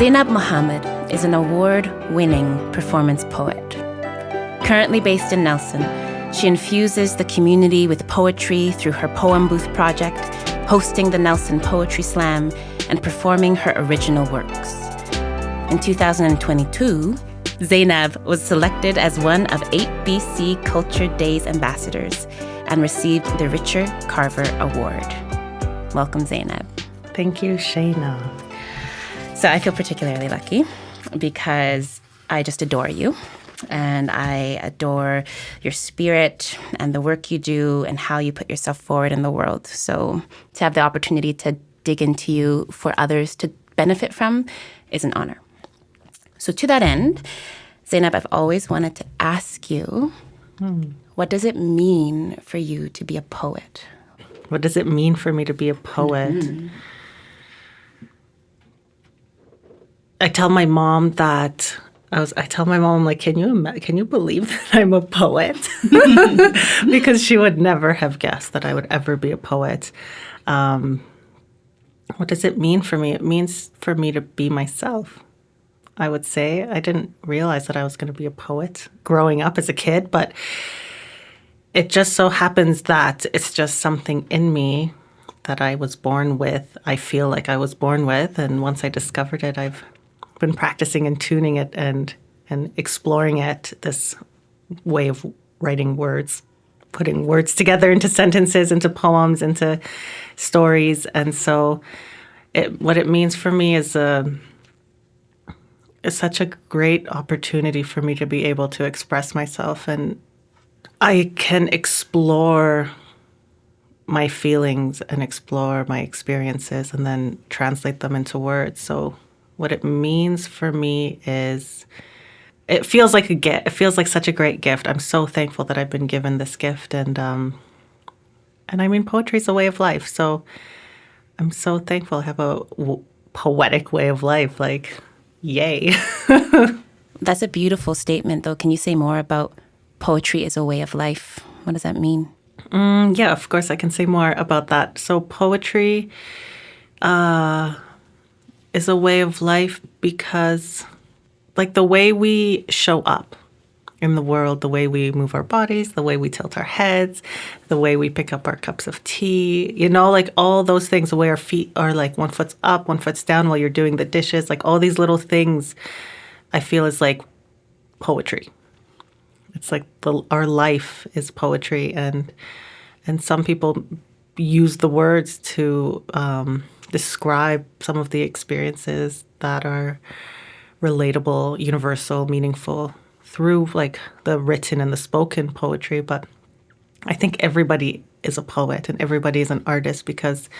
Zaynab Mohammed is an award-winning performance poet. Currently based in Nelson, she infuses the community with poetry through her Poem Booth project, hosting the Nelson Poetry Slam, and performing her original works. In 2022, Zaynab was selected as one of 8 BC Culture Days ambassadors and received the Richard Carver Award. Welcome, Zaynab. Thank you, Shayna. So I feel particularly lucky because I just adore you. And I adore your spirit and the work you do and how you put yourself forward in the world. So to have the opportunity to dig into you for others to benefit from is an honor. So to that end, Zaynab, I've always wanted to ask you, what does it mean for you to be a poet? What does it mean for me to be a poet? Mm-hmm. I tell my mom, like, can you believe that I'm a poet? Because she would never have guessed that I would ever be a poet. What does it mean for me? It means for me to be myself, I would say. I didn't realize that I was going to be a poet growing up as a kid, but it just so happens that it's just something in me that I was born with. I feel like I was born with, and once I discovered it, I've been practicing and tuning it and exploring it, this way of writing words, putting words together into sentences, into poems, into stories. And so what it means for me is such a great opportunity for me to be able to express myself. And I can explore my feelings and explore my experiences and then translate them into words. So what it means for me is, it feels like a gift. It feels like such a great gift. I'm so thankful that I've been given this gift, and I mean, poetry is a way of life. So I'm so thankful I have a poetic way of life. Like, yay! That's a beautiful statement, though. Can you say more about poetry is a way of life? What does that mean? Yeah, of course, I can say more about that. So poetry is a way of life because, like, the way we show up in the world, the way we move our bodies, the way we tilt our heads, the way we pick up our cups of tea, like all those things, the way our feet are, like, one foot's up, one foot's down while you're doing the dishes, like all these little things I feel is like poetry. It's like our life is poetry, and some people use the words to describe some of the experiences that are relatable, universal, meaningful through, like, the written and the spoken poetry. But I think everybody is a poet and everybody is an artist because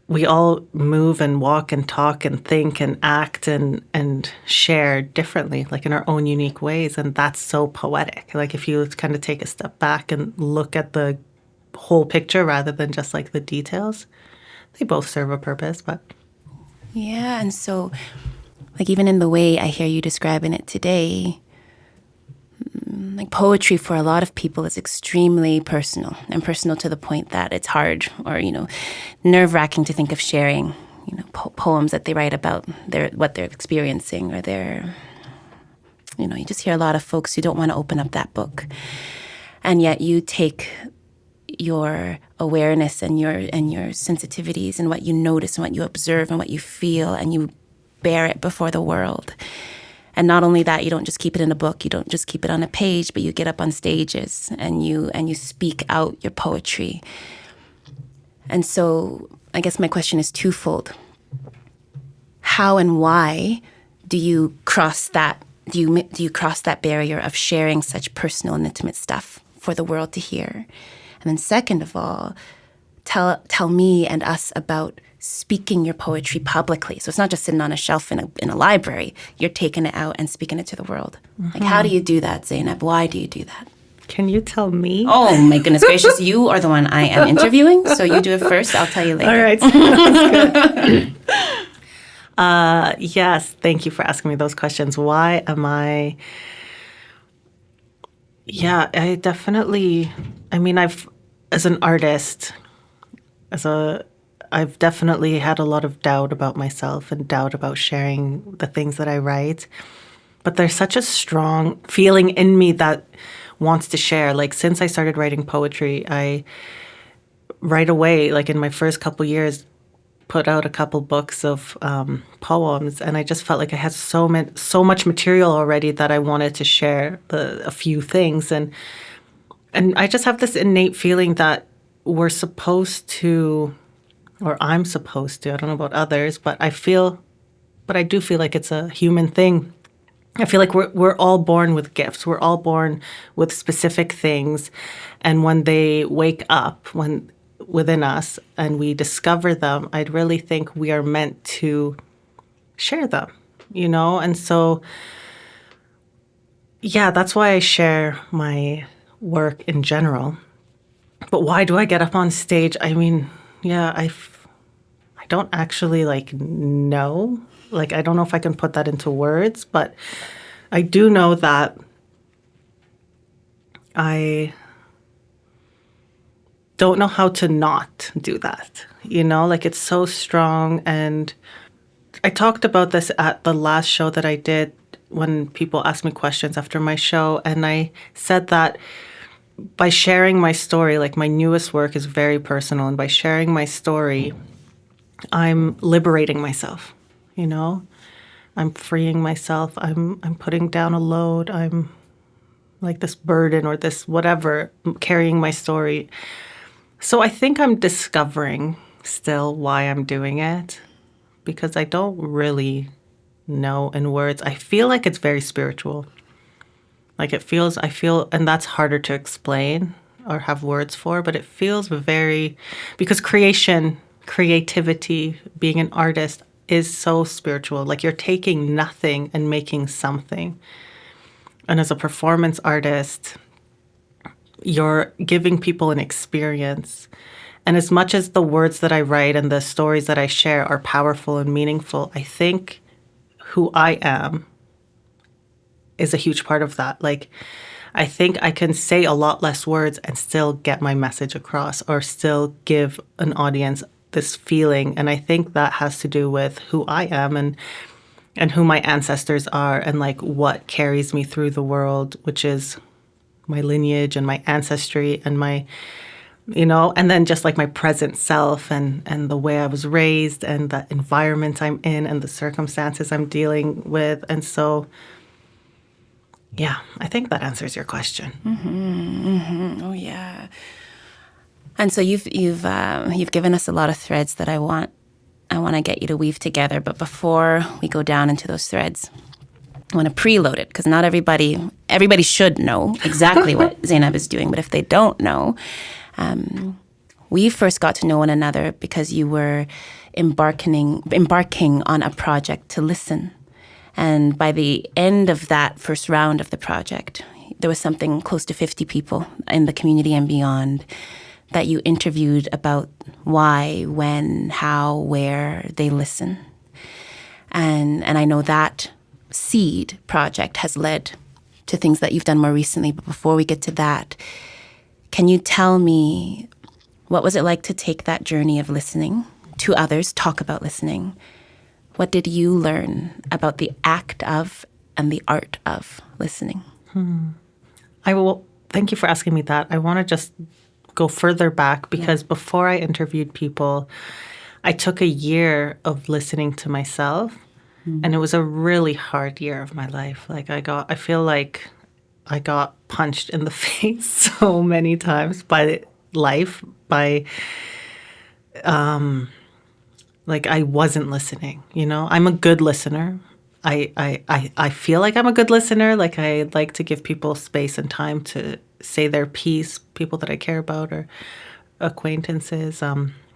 we all move and walk and talk and think and act and share differently, like in our own unique ways. And that's so poetic. Like, if you kind of take a step back and look at the whole picture rather than just like the details, they both serve a purpose. But yeah, and so, like, even in the way I hear you describing it today, like, poetry for a lot of people is extremely personal, and personal to the point that it's hard or, nerve-wracking to think of sharing, poems that they write about what they're experiencing, or you just hear a lot of folks who don't want to open up that book. And yet you take your awareness and your sensitivities and what you notice and what you observe and what you feel, and you bear it before the world. And not only that, you don't just keep it in a book, you don't just keep it on a page, but you get up on stages and you speak out your poetry. And so I guess my question is twofold. How and why do you cross that? Do you cross that barrier of sharing such personal and intimate stuff for the world to hear? And then second of all, tell me and us about speaking your poetry publicly. So it's not just sitting on a shelf in a library. You're taking it out and speaking it to the world. Mm-hmm. Like, how do you do that, Zaynab? Why do you do that? Can you tell me? Oh, my goodness gracious. You are the one I am interviewing, so you do it first. I'll tell you later. All right. That's good. Yes, thank you for asking me those questions. Why am I... Yeah, I've, as an artist, I've definitely had a lot of doubt about myself and doubt about sharing the things that I write. But there's such a strong feeling in me that wants to share. Like, since I started writing poetry, I right away, like in my first couple years, put out a couple books of poems, and I just felt like I had so much material already that I wanted to share a few things, and I just have this innate feeling that we're supposed to, or I'm supposed to. I don't know about others, but I do feel like it's a human thing. I feel like we're all born with gifts. We're all born with specific things, and when they wake up, within us and we discover them, I'd really think we are meant to share them, And so, yeah, that's why I share my work in general. But why do I get up on stage? I mean, yeah, I don't actually know. Like, I don't know if I can put that into words, but I do know that I don't know how to not do that. Like, it's so strong. And I talked about this at the last show that I did when people asked me questions after my show. And I said that by sharing my story, like, my newest work is very personal. And by sharing my story, I'm liberating myself, I'm freeing myself. I'm putting down a load. I'm like this burden or this whatever, carrying my story. So I think I'm discovering still why I'm doing it, because I don't really know in words. I feel like it's very spiritual. Like, I feel, and that's harder to explain or have words for, but it feels because creativity, being an artist is so spiritual. Like, you're taking nothing and making something. And as a performance artist, you're giving people an experience. And as much as the words that I write and the stories that I share are powerful and meaningful, I think who I am is a huge part of that. Like, I think I can say a lot less words and still get my message across, or still give an audience this feeling. And I think that has to do with who I am and who my ancestors are, and like what carries me through the world, which is my lineage and my ancestry and my, and then just like my present self and the way I was raised and the environment I'm in and the circumstances I'm dealing with. And so, yeah, I think that answers your question. Mm-hmm, mm-hmm. Oh, yeah. And so you've given us a lot of threads that I want to get you to weave together. But before we go down into those threads, I want to preload it, because not everybody should know exactly what Zaynab is doing. But if they don't know, we first got to know one another because you were embarking on a project to listen. And by the end of that first round of the project, there was something close to 50 people in the community and beyond that you interviewed about why, when, how, where they listen. And I know that seed project has led to things that you've done more recently. But before we get to that, can you tell me, what was it like to take that journey of listening to others, talk about listening? What did you learn about the act of and the art of listening? Thank you for asking me that. I want to just go further back, because before I interviewed people, I took a year of listening to myself. And it was a really hard year of my life. Like, I feel like I got punched in the face so many times by life, like I wasn't listening, I'm a good listener. I feel like I'm a good listener. Like, I like to give people space and time to say their piece, people that I care about, or acquaintances,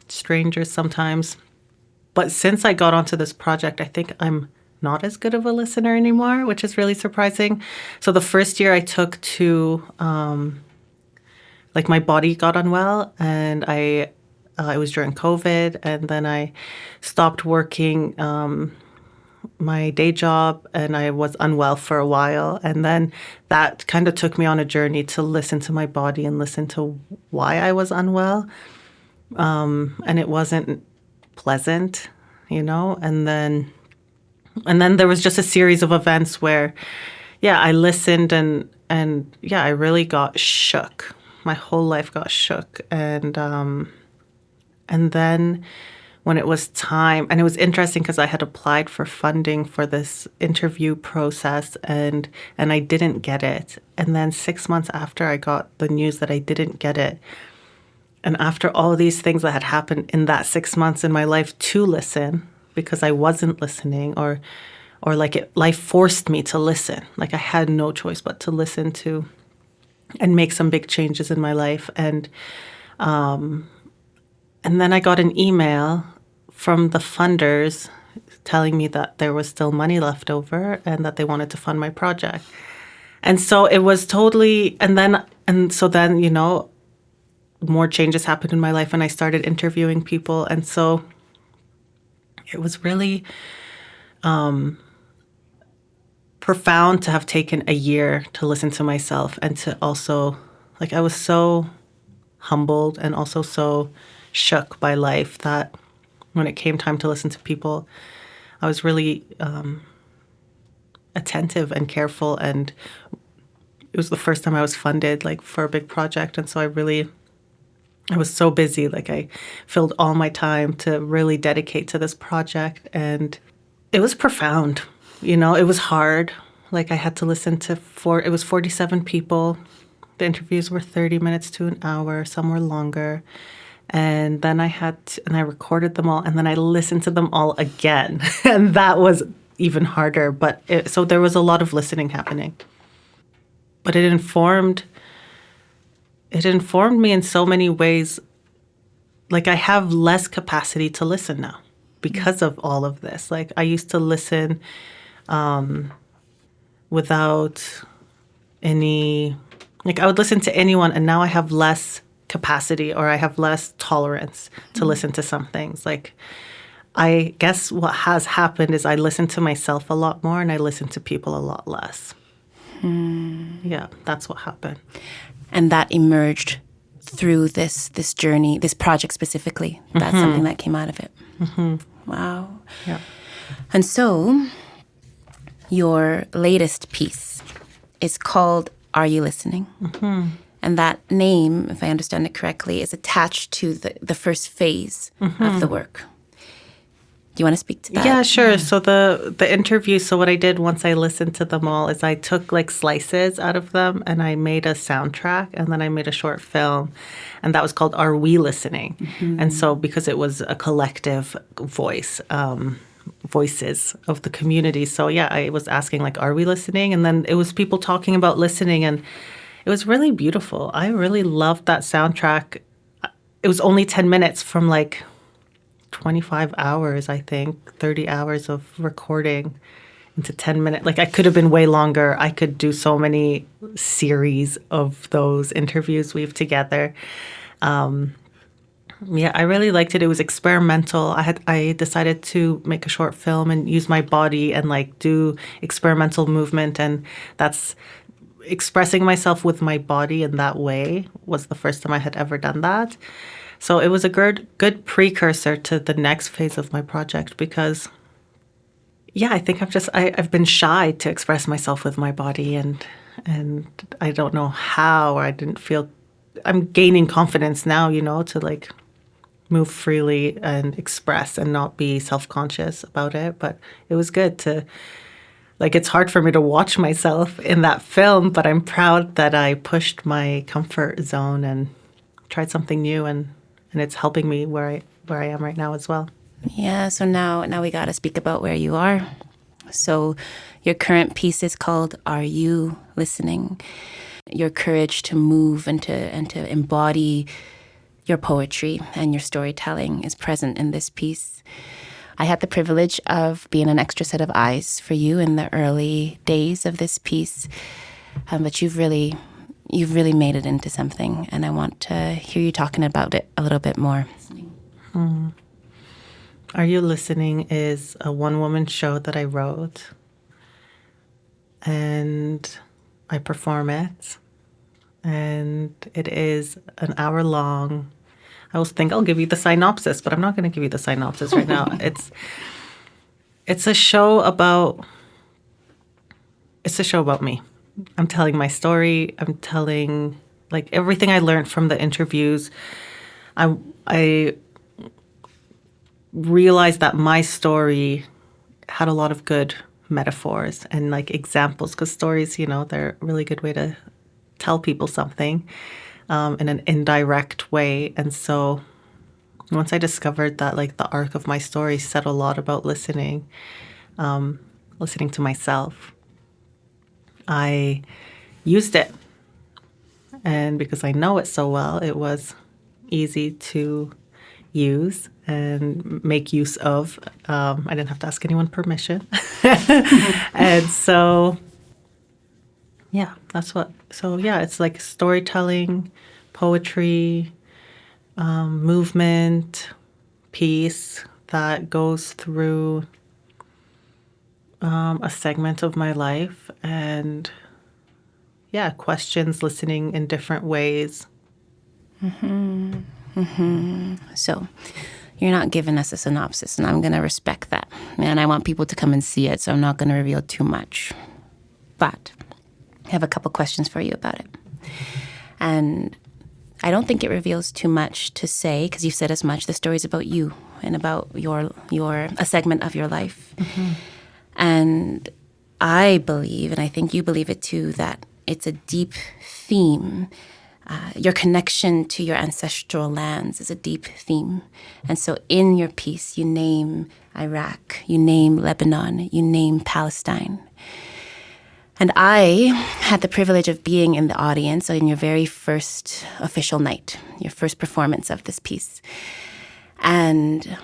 strangers sometimes. But since I got onto this project, I think I'm not as good of a listener anymore, which is really surprising. So the first year I took to, my body got unwell, and it was during COVID, and then I stopped working my day job, and I was unwell for a while. And then that kind of took me on a journey to listen to my body and listen to why I was unwell. And it wasn't pleasant, and then there was just a series of events where, yeah, I listened and yeah, I really got shook. My whole life got shook, and then when it was time, and it was interesting because I had applied for funding for this interview process, and I didn't get it. And then 6 months after I got the news that I didn't get it, and after all these things that had happened in that 6 months in my life to listen, because I wasn't listening, or like life forced me to listen. Like I had no choice but to listen to and make some big changes in my life. And then I got an email from the funders telling me that there was still money left over and that they wanted to fund my project. And so it was totally, so then, more changes happened in my life and I started interviewing people. And so it was really profound to have taken a year to listen to myself and to also, like, I was so humbled and also so shook by life that when it came time to listen to people, I was really attentive and careful. And it was the first time I was funded, like, for a big project. And so I was so busy. Like, I filled all my time to really dedicate to this project. And it was profound. It was hard. Like, I had to listen to it was 47 people. The interviews were 30 minutes to an hour. Some were longer. And then I recorded them all, and then I listened to them all again. And that was even harder. So there was a lot of listening happening. But it informed me in so many ways. Like, I have less capacity to listen now because of all of this. Like, I used to listen without any, like, I would listen to anyone, and now I have less capacity, or I have less tolerance to listen to some things. Like, I guess what has happened is I listen to myself a lot more and I listen to people a lot less. Yeah, that's what happened. And that emerged through this journey, this project specifically. That's something that came out of it. Wow. Yeah. And so your latest piece is called Are You Listening? And that name, if I understand it correctly, is attached to the first phase of the work. Do you want to speak to that? Yeah, sure. So the interview, so what I did once I listened to them all is I took, like, slices out of them and I made a soundtrack, and then I made a short film, and that was called Are We Listening? And so because it was a collective voices of the community. So yeah, I was asking, like, are we listening? And then it was people talking about listening, and it was really beautiful. I really loved that soundtrack. It was only 10 minutes from, like, 25 hours, I think, 30 hours of recording into 10 minutes. Like, I could have been way longer. I could do so many series of those interviews we've together. Yeah, I really liked it. It was experimental. I decided to make a short film and use my body and, like, do experimental movement, and that's expressing myself with my body in that way was the first time I had ever done that. So it was a good precursor to the next phase of my project because, yeah, I think I've been shy to express myself with my body, and I don't know how, or I didn't feel. I'm gaining confidence now, to, like, move freely and express and not be self-conscious about it. But it was good to, like, it's hard for me to watch myself in that film, but I'm proud that I pushed my comfort zone and tried something new, and it's helping me where I am right now as well. Yeah, so now we got to speak about where you are. So your current piece is called Are You Listening? Your courage to move and to embody your poetry and your storytelling is present in this piece. I had the privilege of being an extra set of eyes for you in the early days of this piece, but you've really made it into something, and I want to hear you talking about it a little bit more. Are You Listening is a one-woman show that I wrote, and I perform it, and it is an hour long. I always think I'll give you the synopsis, but I'm not going to give you the synopsis right now. It's a show about me. I'm telling my story. I'm telling like everything I learned from the interviews. I realized that my story had a lot of good metaphors and like examples, because stories, they're a really good way to tell people something in an indirect way. And so once I discovered that like the arc of my story said a lot about listening to myself, I used it. And because I know it so well, it was easy to use and make use of. I didn't have to ask anyone permission. And so, yeah, it's like storytelling, poetry, movement, piece that goes through a segment of my life, and questions, listening in different ways. So you're not giving us a synopsis, and I'm going to respect that. And I want people to come and see it, so I'm not going to reveal too much. But I have a couple questions for you about it. And I don't think it reveals too much to say, because you've said as much. The story's about you and about a segment of your life. And I believe, and I think you believe it too, that it's a deep theme. Your connection to your ancestral lands is a deep theme. And so in your piece, you name Iraq, you name Lebanon, you name Palestine. And I had the privilege of being in the audience in your very first official night, your first performance of this piece. And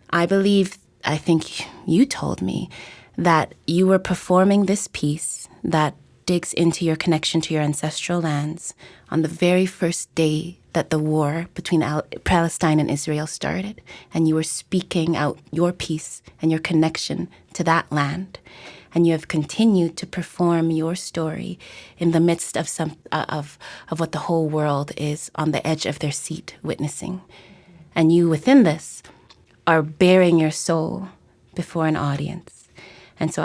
I think you told me that you were performing this piece that digs into your connection to your ancestral lands on the very first day that the war between Palestine and Israel started. And you were speaking out your piece and your connection to that land. And you have continued to perform your story in the midst of of what the whole world is on the edge of their seat witnessing. And you, within this, are bearing your soul before an audience. And so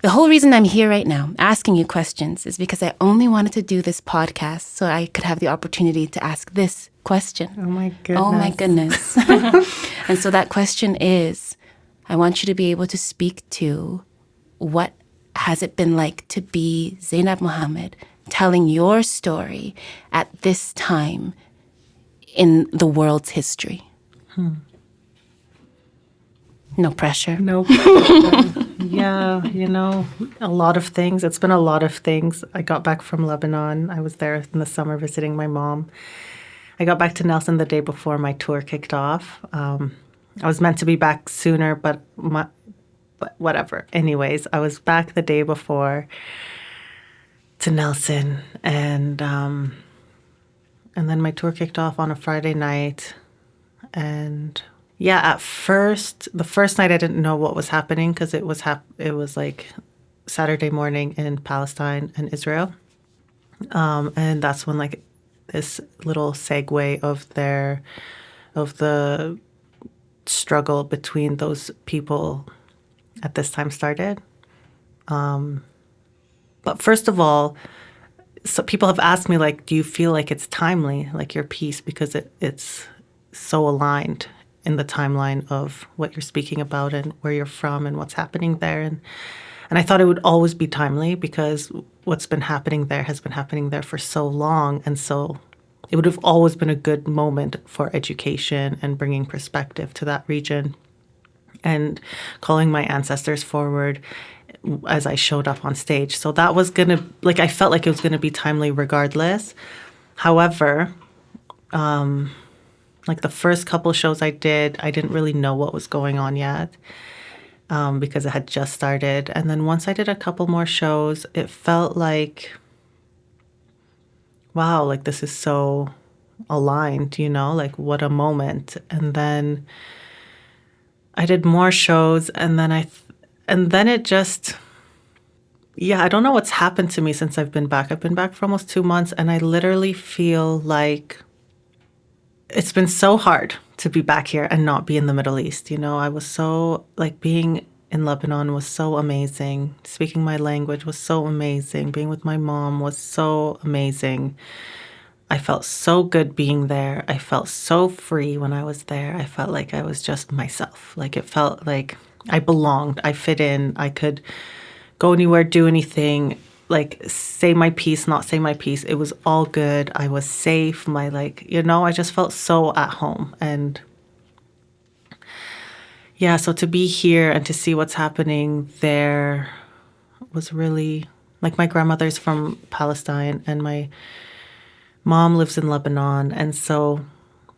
the whole reason I'm here right now asking you questions is because I only wanted to do this podcast so I could have the opportunity to ask this question. Oh my goodness. Oh my goodness. And so that question is, I want you to be able to speak to what has it been like to be Zaynab Mohammed telling your story at this time in the world's history. No pressure. No pressure. Yeah, a lot of things. It's been a lot of things. I got back from Lebanon. I was there in the summer visiting my mom. I got back to Nelson the day before my tour kicked off. I was meant to be back sooner, but whatever. Anyways, I was back the day before to Nelson, and then my tour kicked off on a Friday night. And yeah, at first, the first night I didn't know what was happening, because it was like Saturday morning in Palestine and Israel, and that's when like this little segue of the struggle between those people at this time started. But first of all, so people have asked me, like, do you feel like it's timely, like your piece, because it's so aligned in the timeline of what you're speaking about and where you're from and what's happening there. And I thought it would always be timely, because what's been happening there has been happening there for so long. And so it would have always been a good moment for education and bringing perspective to that region and calling my ancestors forward as I showed up on stage. So that was going to, like, I felt like it was going to be timely regardless. However, like the first couple shows I did, I didn't really know what was going on yet, because it had just started. And then once I did a couple more shows, it felt like, wow, like this is so aligned, like what a moment. And then I did more shows, and then it just, I don't know what's happened to me since I've been back. I've been back for almost 2 months, and I literally feel like it's been so hard to be back here and not be in the Middle East. You know, I was so, like, being in Lebanon was so amazing. Speaking my language was so amazing. Being with my mom was so amazing. I felt so good being there. I felt so free when I was there. I felt like I was just myself. Like, it felt like I belonged. I fit in. I could go anywhere, do anything, like, say my piece, not say my piece. It was all good. I was safe. My, like, you know, I just felt so at home. And yeah, so to be here and to see what's happening there was really, like, my grandmother's from Palestine and my mom lives in Lebanon. And so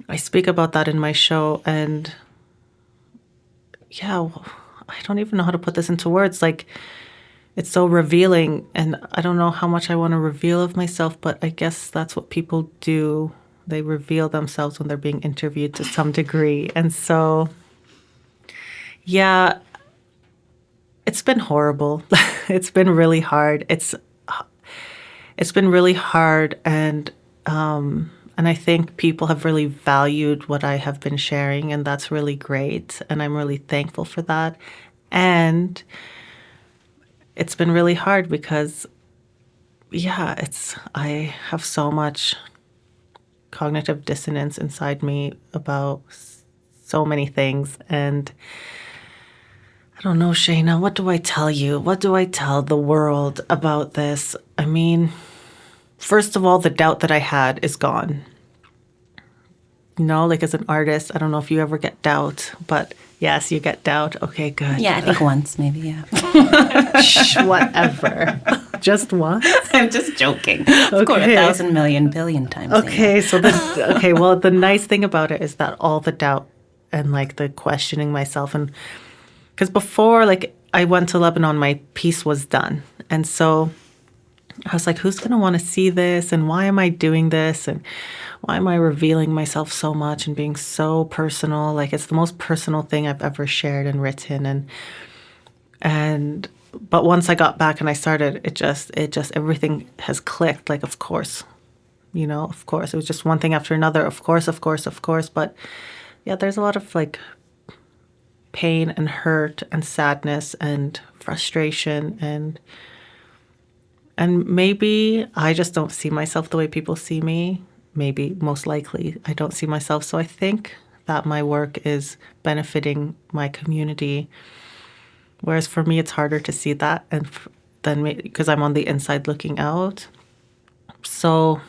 I speak about that in my show. And yeah, I don't even know how to put this into words. Like, it's so revealing. And I don't know how much I want to reveal of myself, but I guess that's what people do. They reveal themselves when they're being interviewed to some degree. And so, yeah, it's been horrible. It's been really hard. It's been really hard, and I think people have really valued what I have been sharing, and that's really great. And I'm really thankful for that. And it's been really hard because, yeah, I have so much cognitive dissonance inside me about so many things, and I don't know, Shayna, what do I tell you? What do I tell the world about this? I mean, first of all, the doubt that I had is gone. You know, like, as an artist, I don't know if you ever get doubt, but yes, you get doubt. Okay, good. Yeah, I think once, maybe, yeah. Shh, whatever. Just once? I'm just joking. Of course, 1,000 million billion times. Okay, so well, the nice thing about it is that all the doubt and, like, the questioning myself, and because before, like, I went to Lebanon, my piece was done. And so I was like, who's going to want to see this? And why am I doing this? And why am I revealing myself so much and being so personal? Like, it's the most personal thing I've ever shared and written. But once I got back and I started, it just everything has clicked. Like, of course, you know, of course. It was just one thing after another. Of course, of course, of course. But yeah, there's a lot of, like, pain and hurt and sadness and frustration, and maybe I just don't see myself the way people see me. Maybe, most likely, I don't see myself. So I think that my work is benefiting my community, whereas for me it's harder to see that, and then because I'm on the inside looking out. So,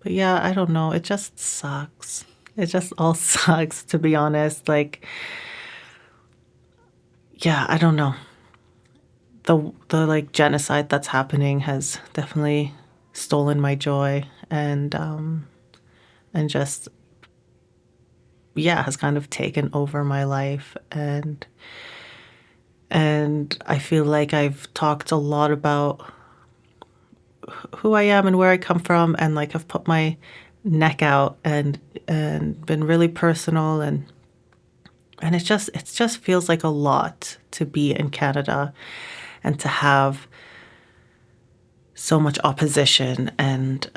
but yeah, I don't know. It just sucks. It just all sucks, to be honest. Like, yeah, I don't know. The like, genocide that's happening has definitely stolen my joy, and just, yeah, has kind of taken over my life, and I feel like I've talked a lot about who I am and where I come from, and, like, I've put my neck out and been really personal, and it just feels like a lot to be in Canada and to have so much opposition, and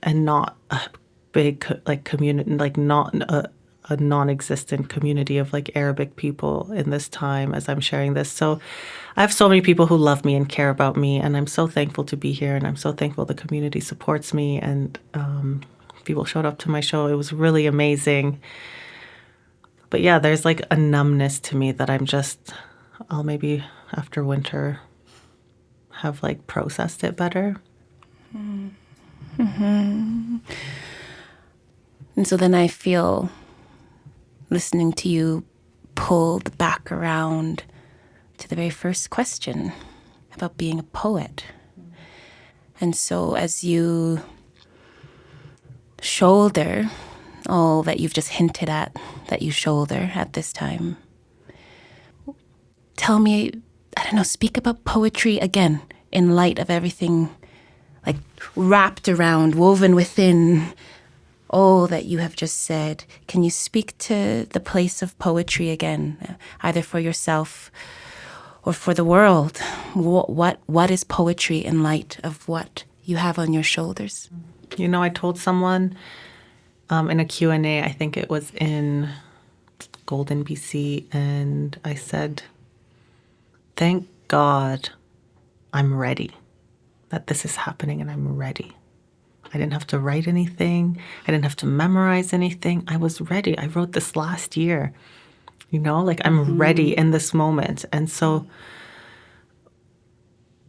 not a big, like, community, like, not a non-existent community of, like, Arabic people in this time as I'm sharing this. So I have so many people who love me and care about me, and I'm so thankful to be here, and I'm so thankful the community supports me, and people showed up to my show. It was really amazing. But yeah, there's, like, a numbness to me that I'll maybe after winter have, like, processed it better. Mm-hmm. And so then I feel, listening to you, pulled back around to the very first question about being a poet. And so as you shoulder all that you've just hinted at that you shoulder at this time, tell me, I don't know, speak about poetry again in light of everything, like, wrapped around, woven within all that you have just said. Can you speak to the place of poetry again, either for yourself or for the world? What is poetry in light of what you have on your shoulders? You know, I told someone in a Q&A. I think it was in Golden, BC, and I said, thank God I'm ready, that this is happening and I'm ready. I didn't have to write anything. I didn't have to memorize anything. I was ready. I wrote this last year, like I'm ready in this moment. And so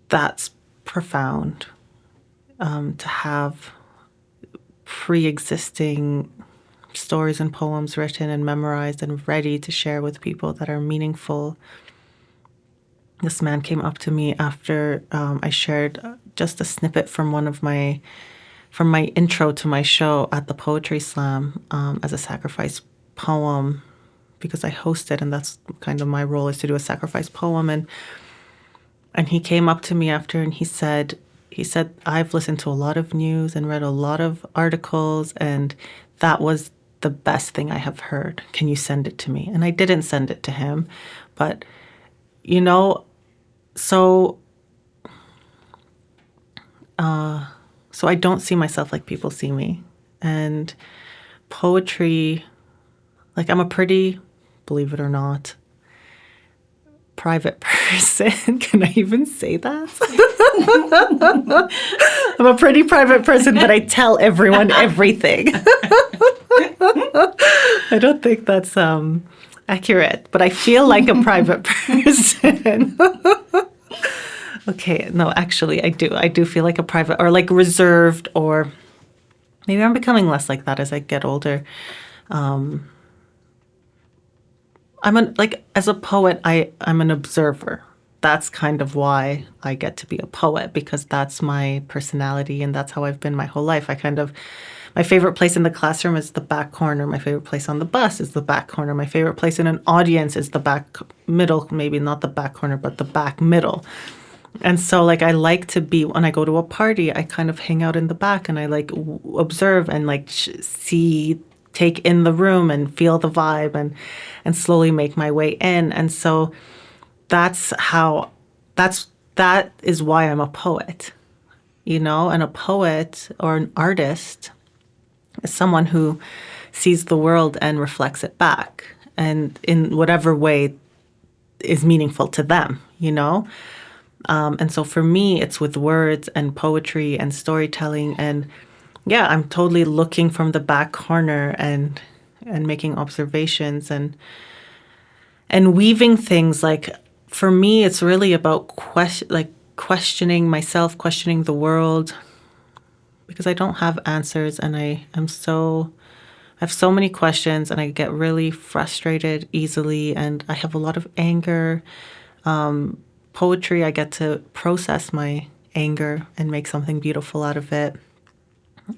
that's profound, to have pre-existing stories and poems written and memorized and ready to share with people that are meaningful. This man came up to me after I shared just a snippet from from my intro to my show at the Poetry Slam, as a sacrifice poem, because I host it, and that's kind of my role, is to do a sacrifice poem. And he came up to me after, and he said, I've listened to a lot of news and read a lot of articles, and that was the best thing I have heard. Can you send it to me? And I didn't send it to him, but so I don't see myself like people see me. And poetry, like I'm a pretty, believe it or not, private person. Can I even say that? I'm a pretty private person, but I tell everyone everything. I don't think that's accurate, but I feel like a private person. Okay, no, actually, I do. I do feel like a private, or like reserved, or maybe I'm becoming less like that as I get older. As a poet, I'm an observer. That's kind of why I get to be a poet, because that's my personality and that's how I've been my whole life. My favorite place in the classroom is the back corner. My favorite place on the bus is the back corner. My favorite place in an audience is the back middle, maybe not the back corner, but the back middle. And so, I like to be, when I go to a party, I kind of hang out in the back and I observe and take in the room and feel the vibe and slowly make my way in. And so that is why I'm a poet, and a poet or an artist is someone who sees the world and reflects it back, and in whatever way is meaningful to them, And so for me, it's with words and poetry and storytelling. And yeah, I'm totally looking from the back corner and making observations and weaving things. For me, it's really about questioning myself, questioning the world, because I don't have answers, and I have so many questions, and I get really frustrated easily, and I have a lot of anger. Poetry, I get to process my anger and make something beautiful out of it,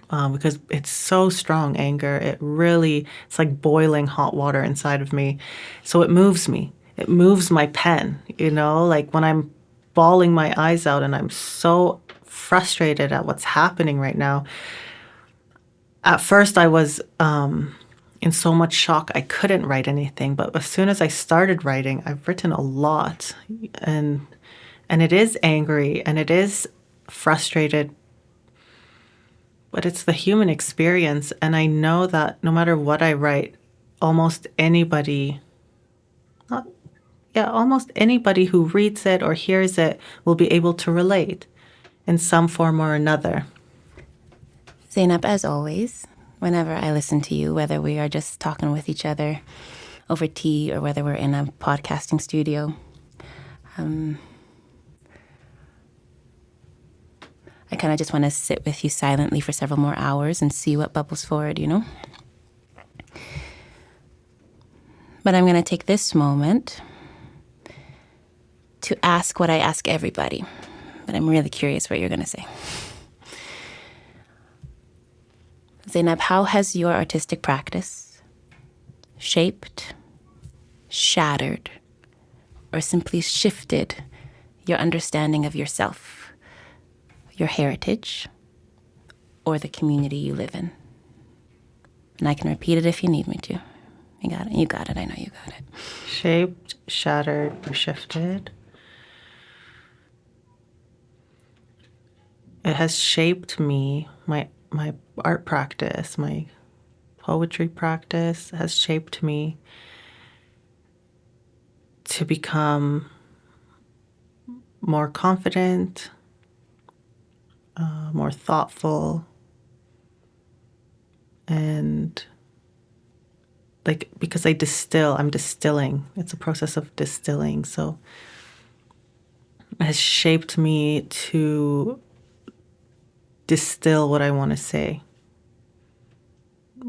because it's so strong, anger. It's like boiling hot water inside of me. So it moves me. It moves my pen, when I'm bawling my eyes out and I'm so frustrated at what's happening right now. At first, I was in so much shock I couldn't write anything. But as soon as I started writing, I've written a lot, and it is angry and it is frustrated, but it's the human experience. And I know that no matter what I write, almost anybody who reads it or hears it will be able to relate in some form or another. Zaynab, as always, whenever I listen to you, whether we are just talking with each other over tea or whether we're in a podcasting studio, I kind of just want to sit with you silently for several more hours and see what bubbles forward, But I'm going to take this moment to ask what I ask everybody. But I'm really curious what you're going to say. Zaynab, how has your artistic practice shaped, shattered, or simply shifted your understanding of yourself, your heritage, or the community you live in? And I can repeat it if you need me to. You got it. You got it. I know you got it. Shaped, shattered, or shifted. It has shaped me, my art practice, my poetry practice has shaped me to become more confident, more thoughtful, and because I'm distilling. It's a process of distilling. So it has shaped me to distill what I want to say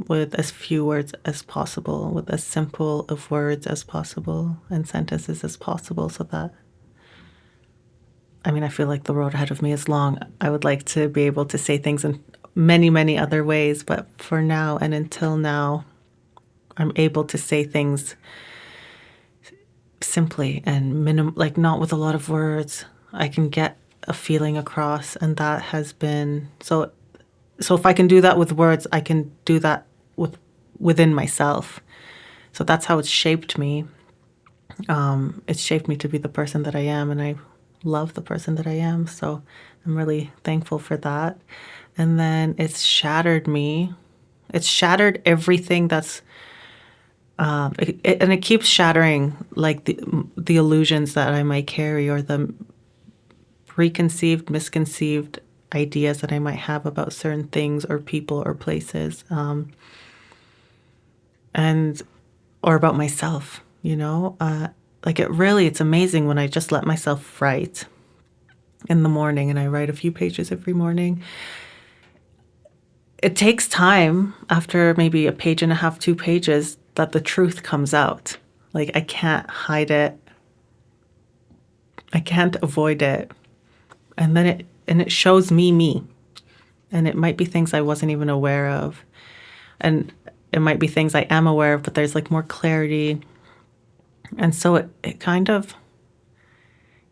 with as few words as possible, with as simple of words as possible and sentences as possible, so that, I feel like the road ahead of me is long. I would like to be able to say things in many, many other ways, but for now and until now, I'm able to say things simply and not with a lot of words. I can get a feeling across, and that has been so if I can do that with words, I can do that within myself. So that's how it's shaped me. It's shaped me to be the person that I am, and I love the person that I am. So I'm really thankful for that. And then it's shattered me. It's shattered everything that's, and it keeps shattering, like the illusions that I might carry, or the preconceived, misconceived ideas that I might have about certain things or people or places, or about myself, it's amazing when I just let myself write in the morning, and I write a few pages every morning. It takes time, after maybe a page and a half, 2 pages, that the truth comes out. I can't hide it. I can't avoid it. And then it shows me. And it might be things I wasn't even aware of. And it might be things I am aware of, but there's more clarity. And so it kind of,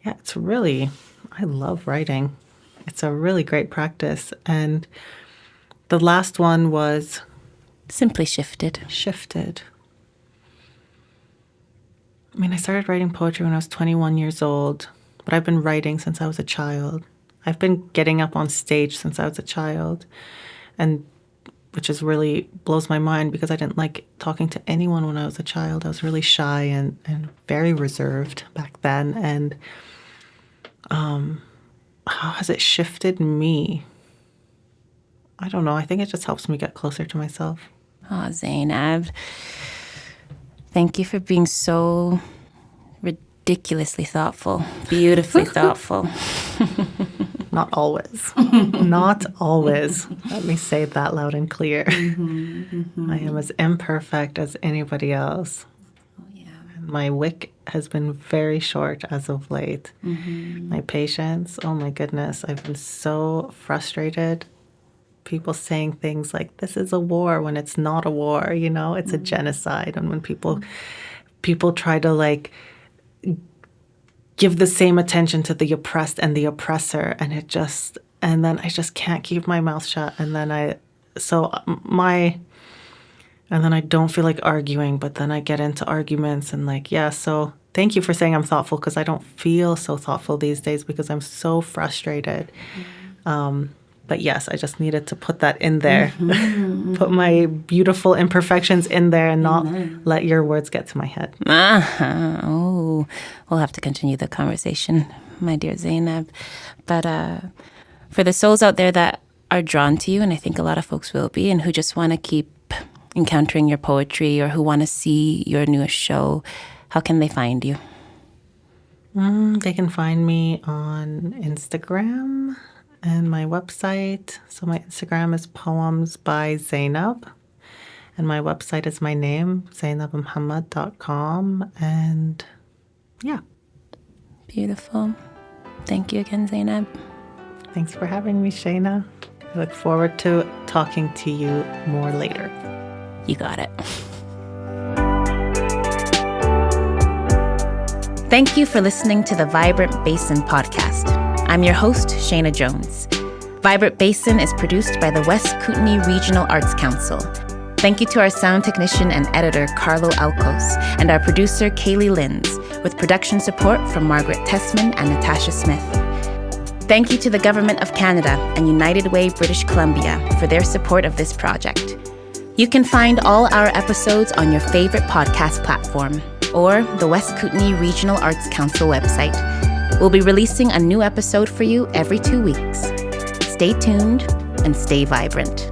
it's really, I love writing. It's a really great practice. And the last one was Simply shifted. I started writing poetry when I was 21 years old, but I've been writing since I was a child. I've been getting up on stage since I was a child, and which is really blows my mind, because I didn't like talking to anyone when I was a child. I was really shy and very reserved back then. And how has it shifted me? I don't know. I think it just helps me get closer to myself. Oh, Zaynab, thank you for being so ridiculously thoughtful, beautifully thoughtful. Not always. Not always. Let me say that loud and clear. I am as imperfect as anybody else. Oh, yeah. My wick has been very short as of late. My patience, oh my goodness, I've been so frustrated. People saying things like, this is a war, when it's not a war, it's a genocide. And when people try to give the same attention to the oppressed and the oppressor, and then I just can't keep my mouth shut. And then I don't feel like arguing, but then I get into arguments and so thank you for saying I'm thoughtful, because I don't feel so thoughtful these days because I'm so frustrated. But yes, I just needed to put that in there, put my beautiful imperfections in there, and not let your words get to my head. Oh, we'll have to continue the conversation, my dear Zaynab. But for the souls out there that are drawn to you, and I think a lot of folks will be, and who just want to keep encountering your poetry, or who want to see your newest show, how can they find you? They can find me on Instagram and my website. So my Instagram is Poems by Zaynab, and my website is my name, zaynabmohammed.com. And yeah. Beautiful. Thank you again, Zaynab. Thanks for having me, Shayna. I look forward to talking to you more later. You got it. Thank you for listening to the Vibrant Basin podcast. I'm your host, Shayna Jones. Vibrant Basin is produced by the West Kootenay Regional Arts Council. Thank you to our sound technician and editor, Carlo Alcos, and our producer, Kaylee Linz, with production support from Margaret Tessman and Natasha Smith. Thank you to the Government of Canada and United Way British Columbia for their support of this project. You can find all our episodes on your favorite podcast platform or the West Kootenay Regional Arts Council website. We'll be releasing a new episode for you every 2 weeks. Stay tuned and stay vibrant.